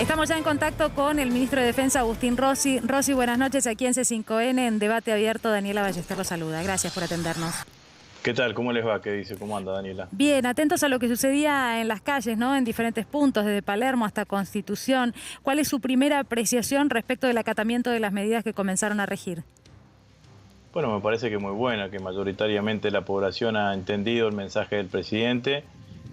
Estamos ya en contacto con el ministro de Defensa, Agustín Rossi. Rossi, buenas noches. Aquí en C5N, en Debate Abierto, Daniela Ballester lo saluda. Gracias por atendernos. ¿Qué tal? ¿Cómo les va? ¿Qué dice? ¿Cómo anda, Daniela? Bien, atentos a lo que sucedía en las calles, ¿no? En diferentes puntos, desde Palermo hasta Constitución. ¿Cuál es su primera apreciación respecto del acatamiento de las medidas que comenzaron a regir? Bueno, me parece que muy buena, que mayoritariamente la población ha entendido el mensaje del presidente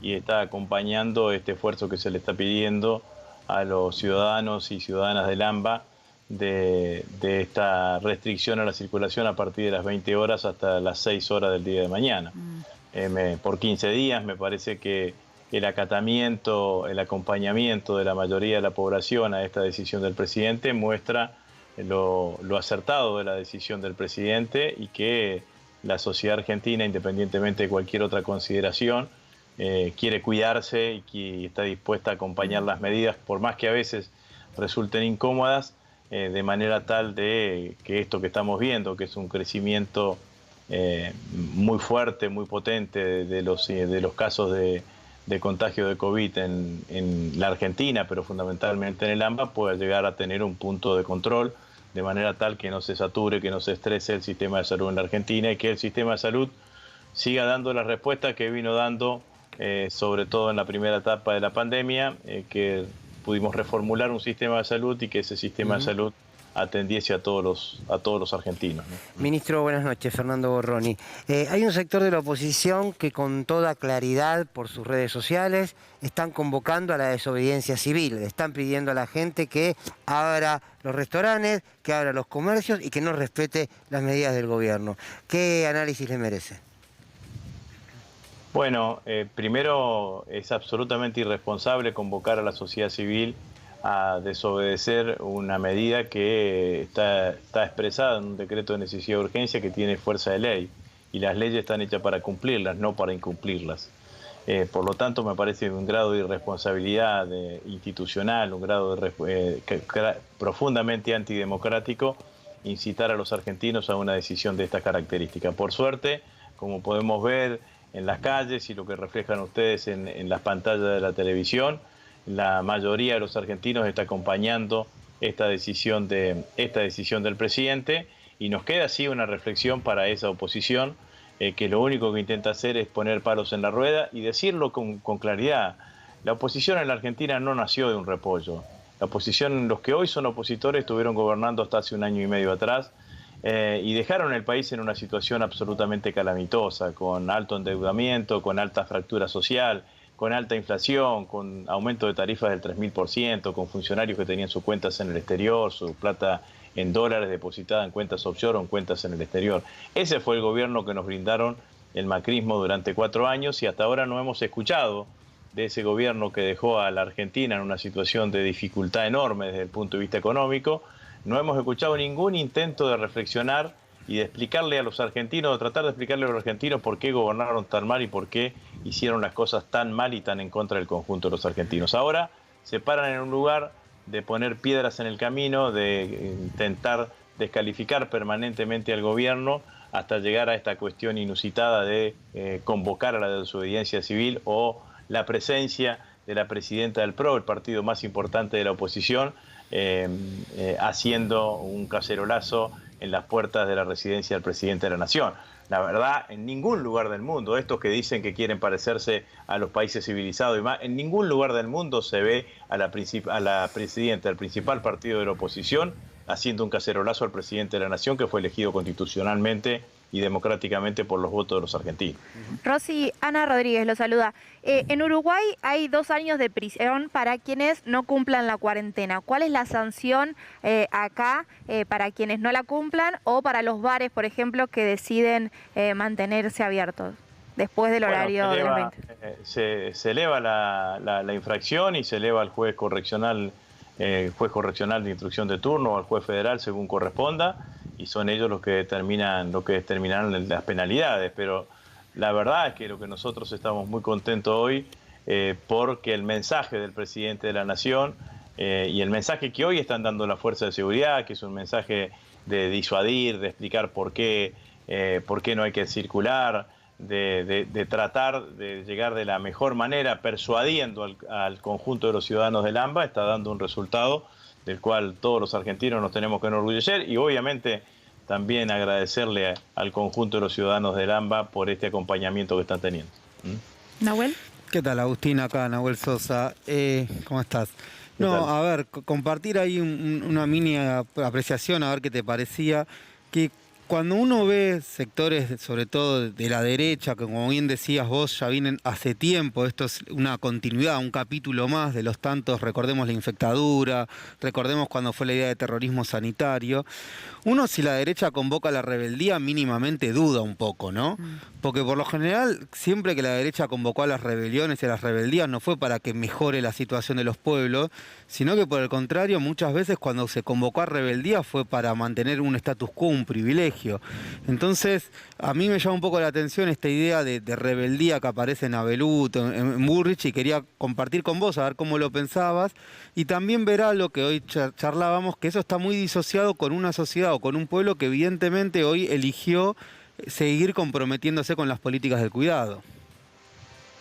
y está acompañando este esfuerzo que se le está pidiendo a los ciudadanos y ciudadanas del AMBA de esta restricción a la circulación a partir de las 20 horas hasta las 6 horas del día de mañana. Por 15 días me parece que el acatamiento, el acompañamiento de la mayoría de la población a esta decisión del presidente muestra lo acertado de la decisión del presidente y que la sociedad argentina, independientemente de cualquier otra consideración, quiere cuidarse y está dispuesta a acompañar las medidas, por más que a veces resulten incómodas, de manera tal de que esto que estamos viendo, que es un crecimiento muy fuerte, muy potente de los casos de contagio de COVID en la Argentina, pero fundamentalmente en el AMBA, pueda llegar a tener un punto de control, de manera tal que no se sature, que no se estrese el sistema de salud en la Argentina y que el sistema de salud siga dando la respuesta que vino dando, sobre todo en la primera etapa de la pandemia, que pudimos reformular un sistema de salud y que ese sistema de salud atendiese a todos los argentinos, ¿no? Ministro, buenas noches. Fernando Borroni. Hay un sector de la oposición que con toda claridad por sus redes sociales están convocando a la desobediencia civil. Le están pidiendo a la gente que abra los restaurantes, que abra los comercios y que no respete las medidas del gobierno. ¿Qué análisis le merece? Bueno, primero es absolutamente irresponsable convocar a la sociedad civil a desobedecer una medida que está expresada en un decreto de necesidad de urgencia que tiene fuerza de ley, y las leyes están hechas para cumplirlas, no para incumplirlas. Por lo tanto, me parece un grado de irresponsabilidad institucional, un grado profundamente antidemocrático incitar a los argentinos a una decisión de esta característica. Por suerte, como podemos ver en las calles y lo que reflejan ustedes en las pantallas de la televisión, la mayoría de los argentinos está acompañando esta decisión del presidente, y nos queda así una reflexión para esa oposición, que lo único que intenta hacer es poner palos en la rueda y decirlo con claridad. La oposición en la Argentina no nació de un repollo. La oposición, los que hoy son opositores, estuvieron gobernando hasta hace un año y medio atrás, y dejaron el país en una situación absolutamente calamitosa, con alto endeudamiento, con alta fractura social, con alta inflación, con aumento de tarifas del 3000%, con funcionarios que tenían sus cuentas en el exterior, su plata en dólares depositada en cuentas offshore o en cuentas en el exterior. Ese fue el gobierno que nos brindaron el macrismo durante 4 años, y hasta ahora no hemos escuchado de ese gobierno que dejó a la Argentina en una situación de dificultad enorme desde el punto de vista económico. No hemos escuchado ningún intento de reflexionar y de explicarle a los argentinos, de tratar de explicarle a los argentinos por qué gobernaron tan mal y por qué hicieron las cosas tan mal y tan en contra del conjunto de los argentinos. Ahora se paran en un lugar de poner piedras en el camino, de intentar descalificar permanentemente al gobierno, hasta llegar a esta cuestión inusitada de convocar a la desobediencia civil o la presencia de la presidenta del PRO, el partido más importante de la oposición, haciendo un cacerolazo en las puertas de la residencia del presidente de la Nación. La verdad, en ningún lugar del mundo, estos que dicen que quieren parecerse a los países civilizados y más, en ningún lugar del mundo se ve a la presidenta del principal partido de la oposición haciendo un cacerolazo al presidente de la Nación, que fue elegido constitucionalmente y democráticamente por los votos de los argentinos. Rossi, Ana Rodríguez lo saluda. En Uruguay hay 2 años de prisión para quienes no cumplan la cuarentena. ¿Cuál es la sanción acá para quienes no la cumplan, o para los bares, por ejemplo, que deciden mantenerse abiertos después del horario de las 20? Se eleva la infracción y se eleva al juez correccional de instrucción de turno o al juez federal según corresponda, y son ellos los que determinarán las penalidades. Pero la verdad es que lo que nosotros estamos muy contentos hoy, porque el mensaje del presidente de la Nación y el mensaje que hoy están dando las fuerzas de seguridad, que es un mensaje de disuadir, de explicar por qué no hay que circular, de tratar de llegar de la mejor manera, persuadiendo al conjunto de los ciudadanos del AMBA, está dando un resultado del cual todos los argentinos nos tenemos que enorgullecer, y obviamente también agradecerle al conjunto de los ciudadanos del AMBA por este acompañamiento que están teniendo. Nahuel. ¿Qué tal, Agustín? Acá, Nahuel Sosa. ¿Cómo estás? No, a ver, compartir ahí una mini apreciación, a ver qué te parecía, que cuando uno ve sectores, sobre todo de la derecha, que como bien decías vos, ya vienen hace tiempo, esto es una continuidad, un capítulo más de los tantos, recordemos la infectadura, recordemos cuando fue la idea de terrorismo sanitario, uno si la derecha convoca a la rebeldía mínimamente duda un poco, ¿no? Porque por lo general, siempre que la derecha convocó a las rebeliones y a las rebeldías no fue para que mejore la situación de los pueblos, sino que por el contrario, muchas veces cuando se convocó a rebeldía fue para mantener un status quo, un privilegio. Entonces, a mí me llama un poco la atención esta idea de rebeldía que aparece en Abelut, en Bullrich, y quería compartir con vos, a ver cómo lo pensabas, y también ver algo que hoy charlábamos, que eso está muy disociado con una sociedad o con un pueblo que evidentemente hoy eligió seguir comprometiéndose con las políticas del cuidado.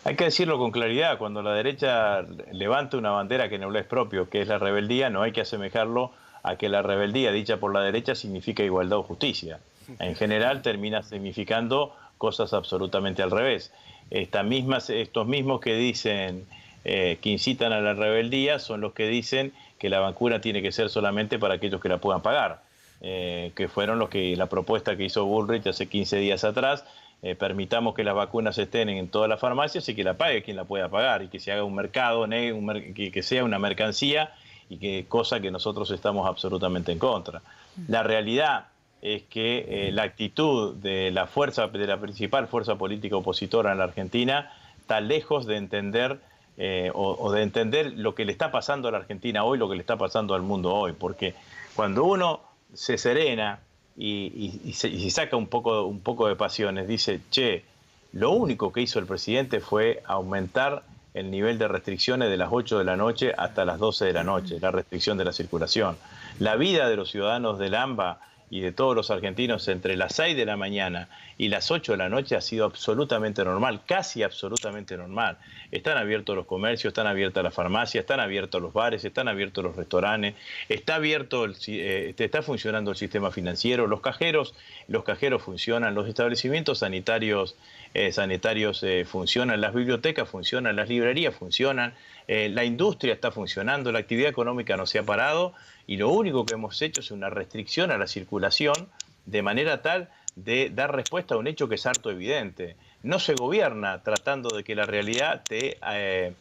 Hay que decirlo con claridad, cuando la derecha levanta una bandera que no le es propio, que es la rebeldía, no hay que asemejarlo a que la rebeldía dicha por la derecha significa igualdad o justicia. En general termina significando cosas absolutamente al revés. Estos mismos que dicen, que incitan a la rebeldía, son los que dicen que la vacuna tiene que ser solamente para aquellos que la puedan pagar. Que fueron la propuesta que hizo Bullrich hace 15 días atrás, permitamos que las vacunas estén en todas las farmacias y que la pague quien la pueda pagar, y que se haga un mercado, que sea una mercancía, y cosa que nosotros estamos absolutamente en contra. La realidad es que la actitud de la principal fuerza política opositora en la Argentina está lejos de entender o de entender lo que le está pasando a la Argentina hoy, lo que le está pasando al mundo hoy, porque cuando uno se serena y saca un poco de pasiones, dice, che, lo único que hizo el presidente fue aumentar el nivel de restricciones de las 8 de la noche hasta las 12 de la noche, la restricción de la circulación. La vida de los ciudadanos del AMBA y de todos los argentinos entre las 6 de la mañana y las 8 de la noche ha sido absolutamente normal, casi absolutamente normal. Están abiertos los comercios, están abiertas las farmacias, están abiertos los bares, están abiertos los restaurantes, está funcionando el sistema financiero, los cajeros funcionan, los establecimientos sanitarios funcionan, las bibliotecas funcionan, las librerías funcionan, la industria está funcionando, la actividad económica no se ha parado, y lo único que hemos hecho es una restricción a la circulación de manera tal de dar respuesta a un hecho que es harto evidente. No se gobierna tratando de que la realidad te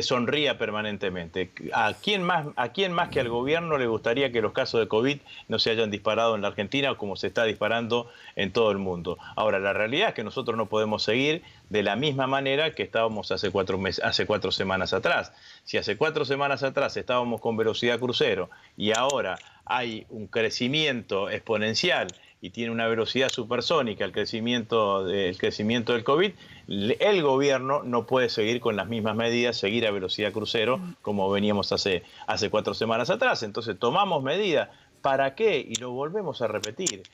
sonría permanentemente. ¿A quién más que al gobierno le gustaría que los casos de COVID no se hayan disparado en la Argentina como se está disparando en todo el mundo? Ahora, la realidad es que nosotros no podemos seguir de la misma manera que estábamos hace 4 semanas atrás. Si hace 4 semanas atrás estábamos con velocidad crucero y ahora hay un crecimiento exponencial y tiene una velocidad supersónica el crecimiento del COVID, el gobierno no puede seguir con las mismas medidas, seguir a velocidad crucero como veníamos hace 4 semanas atrás. Entonces tomamos medidas. ¿Para qué? Y lo volvemos a repetir.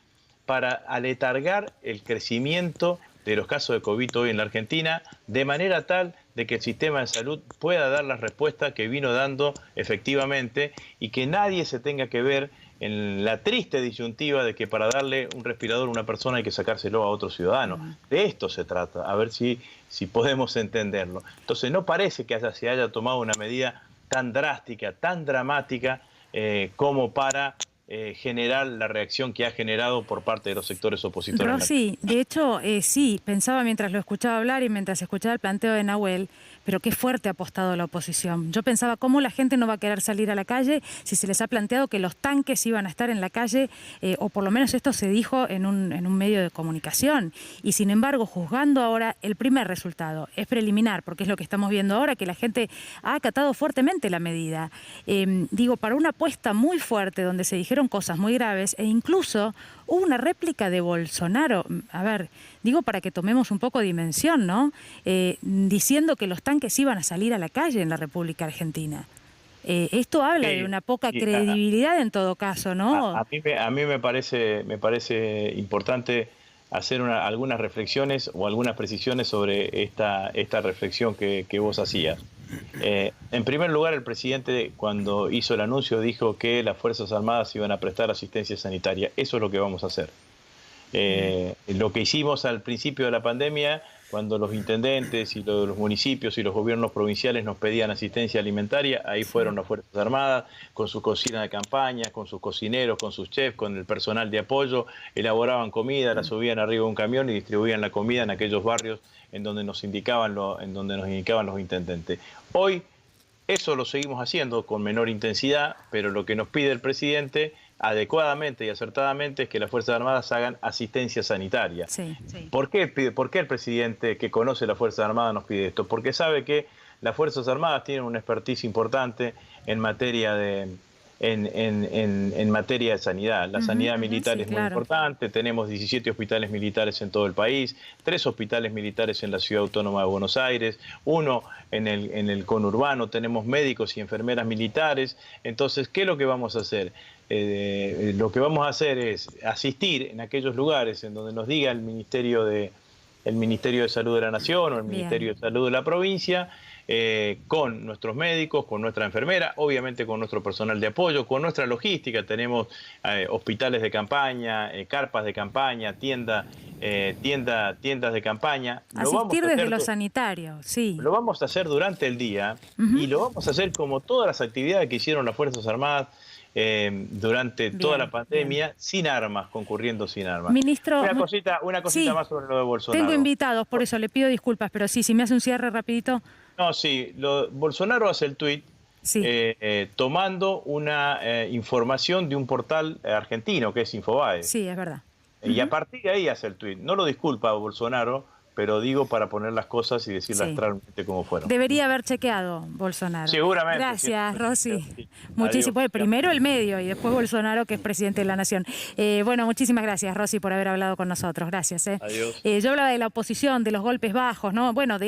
Para aletargar el crecimiento de los casos de COVID hoy en la Argentina, de manera tal de que el sistema de salud pueda dar la respuesta que vino dando efectivamente, y que nadie se tenga que ver en la triste disyuntiva de que para darle un respirador a una persona hay que sacárselo a otro ciudadano. De esto se trata, a ver si podemos entenderlo. Entonces no parece que se haya tomado una medida tan drástica, tan dramática, como para generar la reacción que ha generado por parte de los sectores opositores. Rosy, de hecho, sí, pensaba mientras lo escuchaba hablar y mientras escuchaba el planteo de Nahuel, pero qué fuerte ha apostado la oposición. Yo pensaba cómo la gente no va a querer salir a la calle si se les ha planteado que los tanques iban a estar en la calle, o por lo menos esto se dijo en un medio de comunicación. Y sin embargo, juzgando ahora, el primer resultado es preliminar, porque es lo que estamos viendo ahora, que la gente ha acatado fuertemente la medida. Para una apuesta muy fuerte donde se dijeron cosas muy graves, e incluso hubo una réplica de Bolsonaro, para que tomemos un poco de dimensión, ¿no? Diciendo que los tanques iban a salir a la calle en la República Argentina. Esto habla de una poca credibilidad en todo caso, ¿no? A mí me parece importante hacer algunas reflexiones o algunas precisiones sobre esta reflexión que vos hacías. En primer lugar, el presidente, cuando hizo el anuncio, dijo que las Fuerzas Armadas iban a prestar asistencia sanitaria. Eso es lo que vamos a hacer. Lo que hicimos al principio de la pandemia, cuando los intendentes y los municipios y los gobiernos provinciales nos pedían asistencia alimentaria, ahí fueron las Fuerzas Armadas con su cocina de campaña, con sus cocineros, con sus chefs, con el personal de apoyo, elaboraban comida, la subían arriba de un camión y distribuían la comida en aquellos barrios en donde nos indicaban los intendentes. Hoy eso lo seguimos haciendo con menor intensidad, pero lo que nos pide el presidente adecuadamente y acertadamente es que las Fuerzas Armadas hagan asistencia sanitaria. Sí. ¿Por qué el presidente que conoce las Fuerzas Armadas nos pide esto? Porque sabe que las Fuerzas Armadas tienen una expertise importante en materia de sanidad. La sanidad militar es muy importante. Tenemos 17 hospitales militares en todo el país, 3 hospitales militares en la Ciudad Autónoma de Buenos Aires, 1 en el conurbano. Tenemos médicos y enfermeras militares. Entonces, ¿qué es lo que vamos a hacer? Lo que vamos a hacer es asistir en aquellos lugares en donde nos diga el Ministerio de Salud de la Nación o el Ministerio de Salud de la provincia, con nuestros médicos, con nuestra enfermera, obviamente con nuestro personal de apoyo, con nuestra logística. Tenemos hospitales de campaña, carpas de campaña, tiendas de campaña. Asistir desde lo sanitario, sí. Lo vamos a hacer durante el día y lo vamos a hacer como todas las actividades que hicieron las Fuerzas Armadas durante toda la pandemia, sin armas, concurriendo sin armas. Ministro, una cosita más sobre lo de Bolsonaro. Tengo invitados, por eso le pido disculpas, pero sí, si me hace un cierre rapidito. No, sí, Bolsonaro hace el tuit tomando una información de un portal argentino que es Infobae. Sí, es verdad. Y a partir de ahí hace el tuit. No lo disculpa Bolsonaro, pero digo para poner las cosas y decirlas realmente como fueron. Debería haber chequeado Bolsonaro. Seguramente. Gracias, Rosy. Sí. Muchísimo. Primero el medio y después Bolsonaro, que es presidente de la Nación. Bueno, muchísimas gracias, Rosy, por haber hablado con nosotros. Gracias. Adiós. Yo hablaba de la oposición, de los golpes bajos, ¿no? Bueno, de